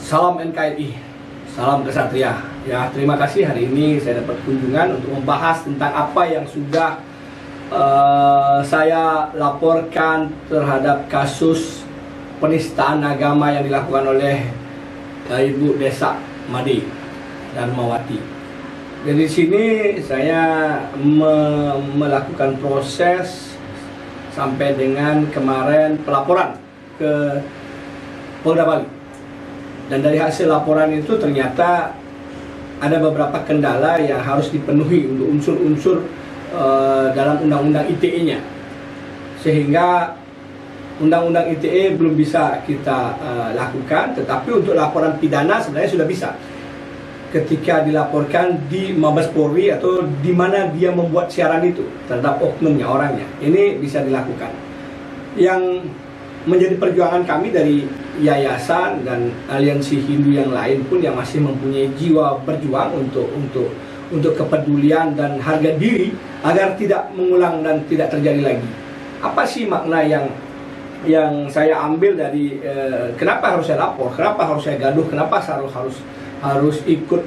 Salam NKRI, salam kesatria. Ya, terima kasih hari ini saya dapat kunjungan untuk membahas tentang apa yang sudah saya laporkan terhadap kasus penistaan agama yang dilakukan oleh Ibu Desa Made Darmawati. Dari sini saya melakukan proses sampai dengan kemarin pelaporan ke Polda Bali. Dan dari hasil laporan itu ternyata ada beberapa kendala yang harus dipenuhi untuk unsur-unsur dalam undang-undang ITE-nya, sehingga undang-undang ITE belum bisa kita lakukan. Tetapi untuk laporan pidana sebenarnya sudah bisa ketika dilaporkan di Mabes Polri atau di mana dia membuat siaran itu terhadap oknumnya, orangnya. Ini bisa dilakukan. Yang menjadi perjuangan kami dari yayasan dan aliansi Hindu yang lain pun yang masih mempunyai jiwa berjuang untuk kepedulian dan harga diri agar tidak mengulang dan tidak terjadi lagi. Apa sih makna yang saya ambil dari kenapa harus saya lapor, kenapa harus saya gaduh, kenapa harus ikut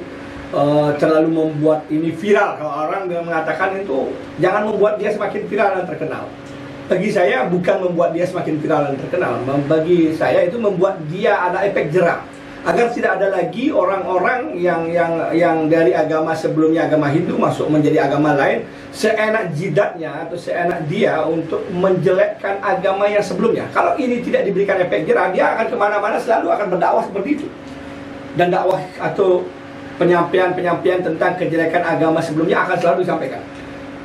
terlalu membuat ini viral. Kalau orang mengatakan itu jangan membuat dia semakin viral dan terkenal. Bagi saya bukan membuat dia semakin viral dan terkenal. Bagi saya itu membuat dia ada efek jerak, agar tidak ada lagi orang-orang yang dari agama sebelumnya, agama Hindu, masuk menjadi agama lain seenak jidatnya atau seenak dia untuk menjelekkan agama yang sebelumnya. Kalau ini tidak diberikan efek jerak, dia akan kemana-mana selalu akan berdakwah seperti itu. Dan dakwah atau penyampaian tentang kejelekan agama sebelumnya akan selalu disampaikan.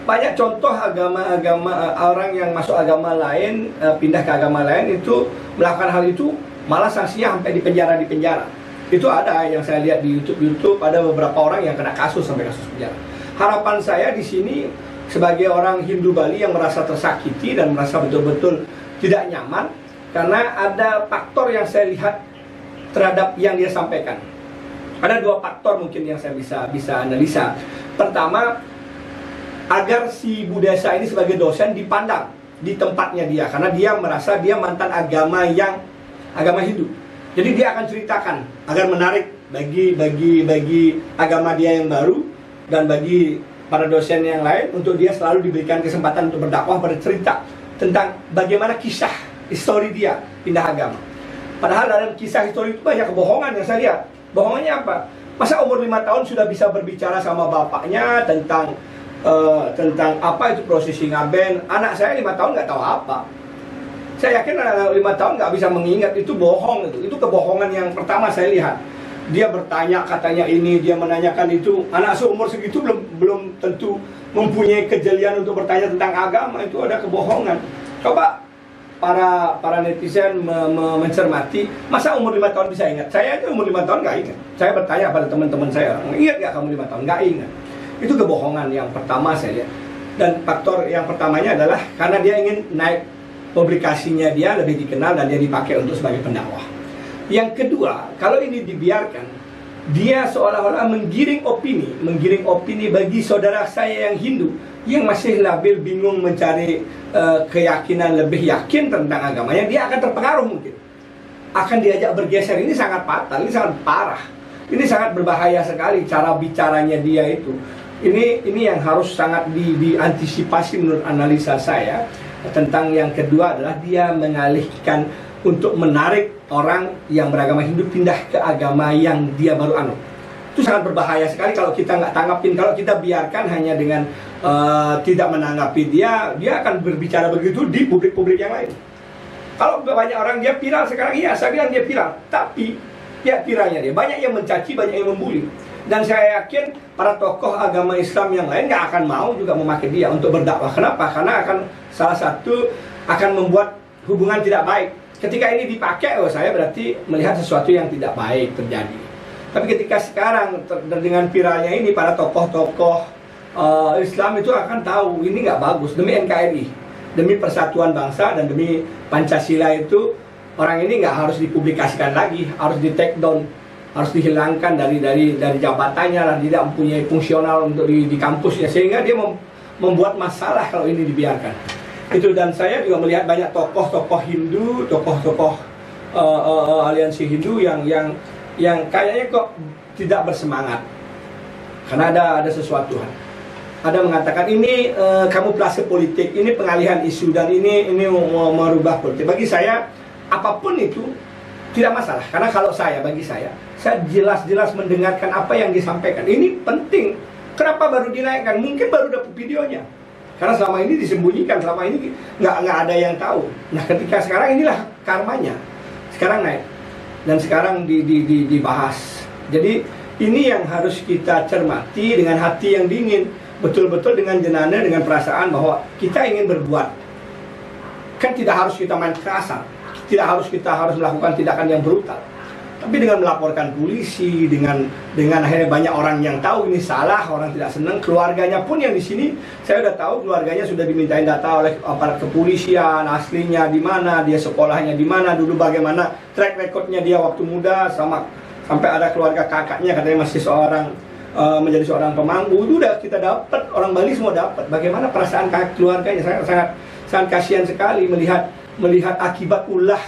Banyak contoh agama-agama orang yang masuk agama lain, pindah ke agama lain itu melakukan hal itu, malah sanksinya sampai di penjara. Itu ada yang saya lihat di YouTube ada beberapa orang yang kena kasus sampai kasus penjara. Harapan saya di sini sebagai orang Hindu Bali yang merasa tersakiti dan merasa betul-betul tidak nyaman karena ada faktor yang saya lihat terhadap yang dia sampaikan. Ada dua faktor mungkin yang saya bisa analisa. Pertama, agar si Bu Desa ini sebagai dosen dipandang di tempatnya dia, karena dia merasa dia mantan agama Hindu. Jadi dia akan ceritakan agar menarik bagi agama dia yang baru dan bagi para dosen yang lain untuk dia selalu diberikan kesempatan untuk berdakwah, bercerita tentang bagaimana kisah histori dia pindah agama. Padahal dalam kisah histori itu banyak kebohongan yang saya lihat. Bohongannya apa? Masa umur 5 tahun sudah bisa berbicara sama bapaknya tentang apa itu prosesi ngaben. Anak saya 5 tahun nggak tahu apa. Saya yakin anak 5 tahun nggak bisa mengingat. Itu bohong. Itu kebohongan yang pertama saya lihat. Dia bertanya katanya ini, dia menanyakan itu. Anak seumur segitu belum tentu mempunyai kejelian untuk bertanya tentang agama. Itu ada kebohongan. Coba para netizen mencermati. Masa umur 5 tahun bisa ingat? Saya aja umur 5 tahun nggak ingat. Saya bertanya pada teman-teman saya, ingat nggak kamu 5 tahun? Nggak ingat. Itu kebohongan yang pertama saya lihat. Dan faktor yang pertamanya adalah karena dia ingin naik publikasinya, dia lebih dikenal dan dia dipakai untuk sebagai pendakwah. Yang kedua, kalau ini dibiarkan, dia seolah-olah menggiring opini bagi saudara saya yang Hindu yang masih labil, bingung mencari keyakinan, lebih yakin tentang agamanya. Dia akan terpengaruh, mungkin akan diajak bergeser. Ini sangat fatal, ini sangat parah, ini sangat berbahaya sekali cara bicaranya dia itu. Ini yang harus sangat diantisipasi menurut analisa saya. Tentang yang kedua adalah dia mengalihkan untuk menarik orang yang beragama Hindu pindah ke agama yang dia baru anut. Itu sangat berbahaya sekali kalau kita nggak tanggapin. Kalau kita biarkan hanya dengan tidak menanggapi dia akan berbicara begitu di publik-publik yang lain. Kalau banyak orang dia viral sekarang, iya saya bilang dia viral, tapi ya viralnya dia banyak yang mencaci, banyak yang membuli. Dan saya yakin para tokoh agama Islam yang lain nggak akan mau juga memakai dia untuk berdakwah. Kenapa? Karena salah satu akan membuat hubungan tidak baik. Ketika ini dipakai, saya berarti melihat sesuatu yang tidak baik terjadi. Tapi ketika sekarang dengan viralnya ini, para tokoh-tokoh Islam itu akan tahu ini nggak bagus. Demi NKRI, demi persatuan bangsa dan demi Pancasila itu, orang ini nggak harus dipublikasikan lagi, harus di take down, harus dihilangkan dari jabatannya, dan tidak mempunyai fungsional untuk di kampusnya, sehingga dia membuat masalah kalau ini dibiarkan. Itu, dan saya juga melihat banyak tokoh-tokoh Hindu, tokoh-tokoh aliansi Hindu yang yang kayaknya kok tidak bersemangat karena ada sesuatu. Ada mengatakan ini kamuflase politik, ini pengalihan isu, dan ini mau merubah politik. Bagi saya apapun itu tidak masalah, karena kalau bagi saya jelas-jelas mendengarkan apa yang disampaikan. Ini penting. Kenapa baru dinaikkan? Mungkin baru dapat videonya, karena selama ini disembunyikan, selama ini nggak ada yang tahu. Nah, ketika sekarang inilah karmanya, sekarang naik dan sekarang dibahas. Jadi ini yang harus kita cermati dengan hati yang dingin, betul-betul dengan jenana, dengan perasaan bahwa kita ingin berbuat. Kan tidak harus kita main kasar, tidak harus kita melakukan tindakan yang brutal. Tapi dengan melaporkan polisi, dengan akhirnya banyak orang yang tahu ini salah, orang tidak senang, keluarganya pun yang di sini saya udah tahu keluarganya sudah dimintain data oleh aparat kepolisian, aslinya di mana, dia sekolahnya di mana, dulu bagaimana track recordnya dia waktu muda, sampai ada keluarga kakaknya katanya masih menjadi seorang pemangku. Itu udah kita dapat, orang Bali semua dapat. Bagaimana perasaan keluarganya, sangat kasihan sekali melihat akibat ulah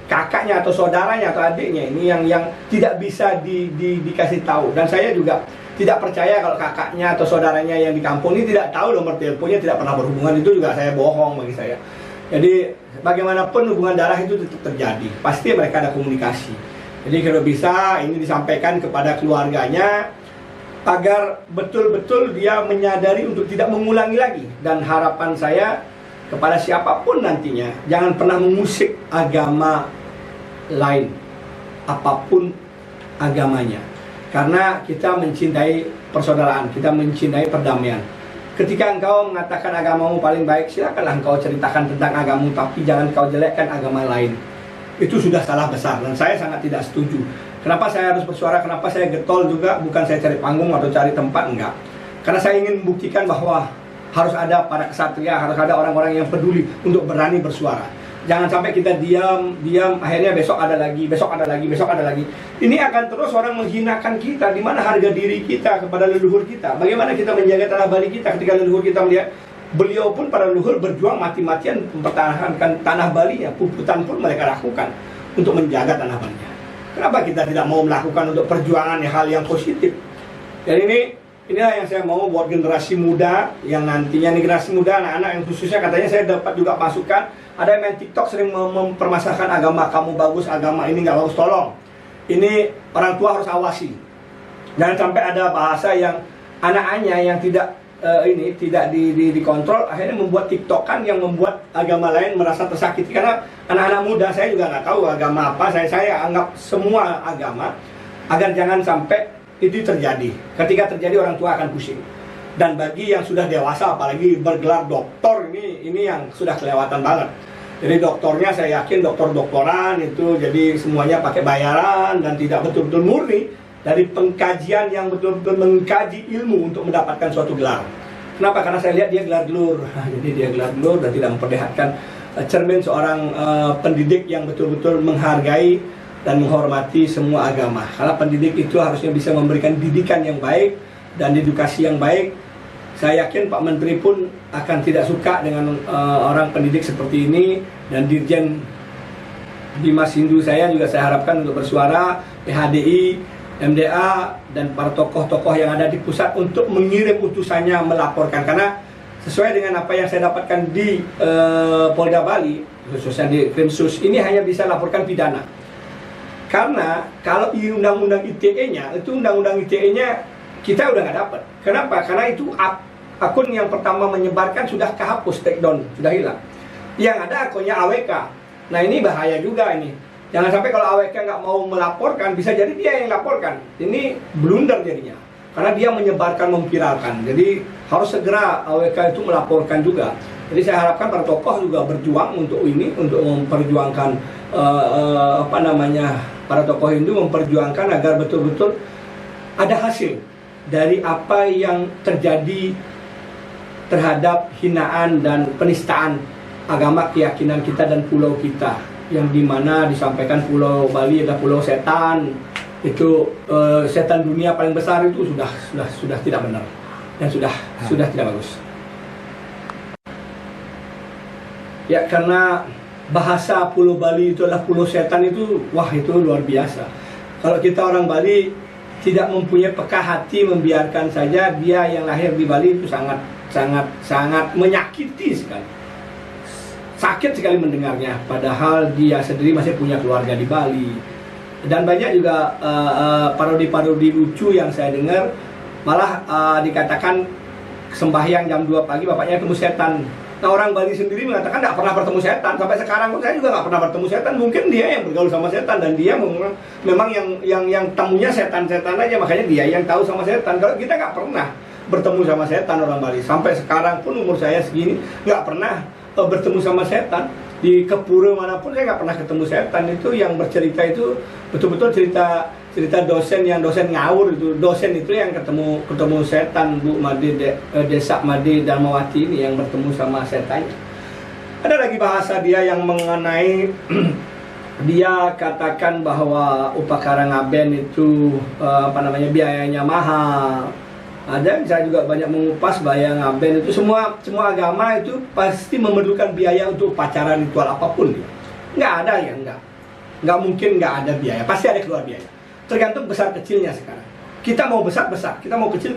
kakaknya atau saudaranya atau adiknya ini yang tidak bisa dikasih tahu. Dan saya juga tidak percaya kalau kakaknya atau saudaranya yang di kampung ini tidak tahu nomor teleponnya, tidak pernah berhubungan. Itu juga saya bohong bagi saya. Jadi bagaimanapun hubungan darah itu tetap terjadi, pasti mereka ada komunikasi. Jadi kalau bisa ini disampaikan kepada keluarganya agar betul-betul dia menyadari untuk tidak mengulangi lagi. Dan harapan saya kepada siapapun nantinya, jangan pernah mengusik agama lain, apapun agamanya, karena kita mencintai persaudaraan, kita mencintai perdamaian. Ketika engkau mengatakan agamamu paling baik, silakanlah engkau ceritakan tentang agamamu, tapi jangan kau jelekkan agama lain. Itu sudah salah besar dan saya sangat tidak setuju. Kenapa saya harus bersuara, kenapa saya getol juga, bukan saya cari panggung atau cari tempat, enggak. Karena saya ingin membuktikan bahwa harus ada para kesatria, harus ada orang-orang yang peduli untuk berani bersuara. Jangan sampai kita diam, akhirnya besok ada lagi. Ini akan terus orang menghinakan kita. Di mana harga diri kita kepada leluhur kita? Bagaimana kita menjaga tanah Bali kita ketika leluhur kita melihat beliau pun para leluhur berjuang mati-matian mempertahankan tanah Bali-nya. Puputan pun mereka lakukan untuk menjaga tanah Bali-nya. Kenapa kita tidak mau melakukan untuk perjuangan hal yang positif? Dan inilah yang saya mau buat generasi muda yang nantinya generasi muda, anak-anak yang khususnya katanya saya dapat juga masukan. Ada yang main TikTok sering mempermasalahkan agama, kamu bagus, agama ini nggak bagus, tolong. Ini orang tua harus awasi. Jangan sampai ada bahasa yang anak-anaknya yang tidak dikontrol, akhirnya membuat TikTokan yang membuat agama lain merasa tersakiti. Karena anak-anak muda saya juga nggak tahu agama apa, saya anggap semua agama, agar jangan sampai itu terjadi. Ketika terjadi orang tua akan pusing. Dan bagi yang sudah dewasa, apalagi bergelar doktor, ini yang sudah kelewatan banget. Jadi doktornya saya yakin doktoran itu jadi semuanya pakai bayaran dan tidak betul-betul murni dari pengkajian yang betul-betul mengkaji ilmu untuk mendapatkan suatu gelar. Kenapa? Karena saya lihat dia gelar gelur. Jadi dia gelar gelur dan tidak memperlihatkan cermin seorang pendidik yang betul-betul menghargai dan menghormati semua agama. Karena pendidik itu harusnya bisa memberikan didikan yang baik dan edukasi yang baik. Saya yakin Pak Menteri pun akan tidak suka dengan orang pendidik seperti ini. Dan Dirjen Dimas Hindu saya juga saya harapkan untuk bersuara, PHDI, MDA, dan para tokoh-tokoh yang ada di pusat untuk mengirim utusannya melaporkan. Karena sesuai dengan apa yang saya dapatkan di Polda Bali, khususnya di Krimsus, ini hanya bisa laporkan pidana. Karena kalau di undang-undang ITE-nya, kita udah nggak dapat. Kenapa? Karena itu akun yang pertama menyebarkan sudah kehapus, take down, sudah hilang. Yang ada akunnya AWK. Nah ini bahaya juga ini. Jangan sampai kalau AWK nggak mau melaporkan, bisa jadi dia yang laporkan. Ini blunder jadinya. Karena dia menyebarkan, memviralkan. Jadi harus segera AWK itu melaporkan juga. Jadi saya harapkan para tokoh juga berjuang untuk ini, untuk memperjuangkan para tokoh Hindu memperjuangkan agar betul-betul ada hasil dari apa yang terjadi terhadap hinaan dan penistaan agama, keyakinan kita dan pulau kita, yang dimana disampaikan pulau Bali adalah pulau setan. Itu setan dunia paling besar, itu sudah tidak benar dan sudah tidak bagus. Ya, karena bahasa pulau Bali itu adalah pulau setan, itu wah, itu luar biasa. Kalau kita orang Bali tidak mempunyai peka hati, membiarkan saja dia yang lahir di Bali, itu sangat menyakiti sekali. Sakit sekali mendengarnya, padahal dia sendiri masih punya keluarga di Bali. Dan banyak juga parodi-parodi lucu yang saya dengar, malah dikatakan sembahyang jam 2 pagi bapaknya ketemu setan. Nah, orang Bali sendiri mengatakan tidak pernah bertemu setan. Sampai sekarang pun saya juga nggak pernah bertemu setan. Mungkin dia yang bergaul sama setan, dan dia memang yang temunya setan-setan aja, makanya dia yang tahu sama setan. Kalau kita nggak pernah bertemu sama setan, orang Bali sampai sekarang pun umur saya segini nggak pernah bertemu sama setan. Di kepura manapun saya nggak pernah ketemu setan. Itu yang bercerita itu betul-betul cerita dosen ngawur itu. Dosen itu yang ketemu setan, Bu Made, Desa Made Darmawati ini yang bertemu sama setannya. Ada lagi bahasa dia yang mengenai dia katakan bahwa Upakara Ngaben itu biayanya mahal. Ada, saya juga banyak mengupas bahaya Ngaben itu semua agama itu pasti memerlukan biaya untuk upacara ritual apapun. Nggak ada ya, nggak mungkin nggak ada biaya, pasti ada keluar biaya. Tergantung besar kecilnya sekarang. Kita mau besar, kita mau kecil.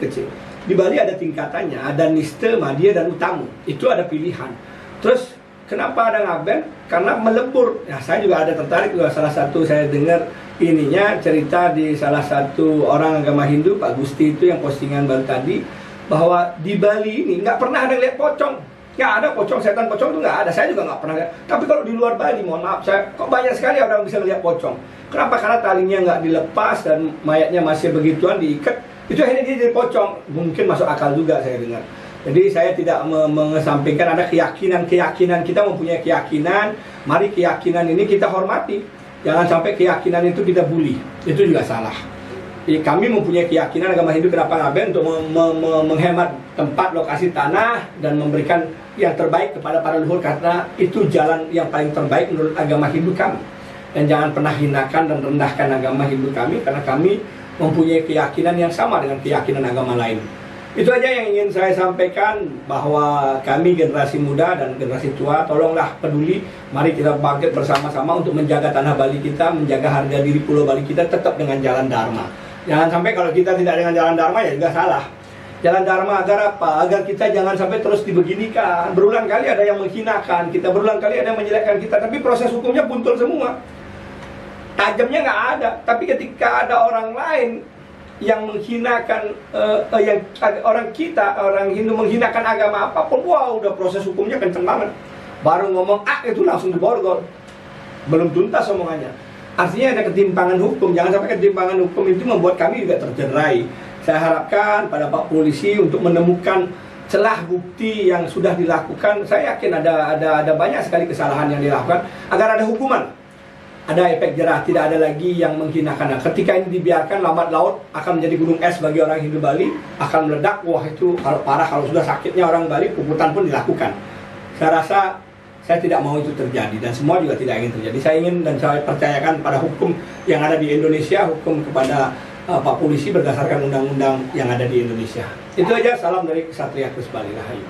Di Bali ada tingkatannya, ada niste, madya, dan utamu. Itu ada pilihan. Terus kenapa ada Ngaben? Karena melebur. Ya, saya juga ada tertarik juga. Salah satu saya dengar ininya cerita di salah satu orang agama Hindu, Pak Gusti itu yang postingan baru tadi, bahwa di Bali ini nggak pernah ada lihat pocong. Nggak ada pocong, setan pocong itu nggak ada. Saya juga nggak pernah lihat. Tapi kalau di luar Bali, mohon maaf, kok banyak sekali orang bisa melihat pocong. Kenapa? Karena talinya nggak dilepas dan mayatnya masih begituan diikat. Itu akhirnya dia jadi pocong. Mungkin masuk akal juga saya dengar. Jadi saya tidak mengesampingkan ada keyakinan. Kita mempunyai keyakinan. Mari keyakinan ini kita hormati. Jangan sampai keyakinan itu kita bully. Itu juga salah. Jadi kami mempunyai keyakinan agama Hindu kenapa Ngaben untuk menghemat tempat, lokasi tanah, dan memberikan yang terbaik kepada para leluhur, karena itu jalan yang paling terbaik menurut agama Hindu kami. Dan jangan pernah hinakan dan rendahkan agama Hindu kami, karena kami mempunyai keyakinan yang sama dengan keyakinan agama lain. Itu aja yang ingin saya sampaikan, bahwa kami generasi muda dan generasi tua, tolonglah peduli, mari kita bangkit bersama-sama untuk menjaga tanah Bali kita, menjaga harga diri Pulau Bali kita tetap dengan jalan Dharma. Jangan sampai kalau kita tidak dengan jalan Dharma ya juga salah. Jalan Dharma agar apa? Agar kita jangan sampai terus dibeginikan. Berulang kali ada yang menghinakan kita, berulang kali ada yang menjelekkan kita, tapi proses hukumnya buntul semua. Tajamnya nggak ada, tapi ketika ada orang lain yang menghinakan orang Hindu menghinakan agama apapun, wow, udah proses hukumnya kenceng banget. Baru ngomong itu langsung diborgol, belum tuntas omongannya. Artinya ada ketimpangan hukum. Jangan sampai ketimpangan hukum itu membuat kami juga tercerai. Saya harapkan pada Pak Polisi untuk menemukan celah bukti yang sudah dilakukan. Saya yakin ada banyak sekali kesalahan yang dilakukan, agar ada hukuman. Ada efek jerah, tidak ada lagi yang menghinakan. Ketika ini dibiarkan, lambat laut akan menjadi gunung es bagi orang Hindu Bali, akan meledak. Wah, itu kalau parah, kalau sudah sakitnya orang Bali, puputan pun dilakukan. Saya rasa saya tidak mau itu terjadi, dan semua juga tidak ingin terjadi. Saya ingin dan saya percayakan pada hukum yang ada di Indonesia, hukum kepada Pak Polisi berdasarkan undang-undang yang ada di Indonesia. Itu aja, salam dari Ksatria Kus Bali Rahayu.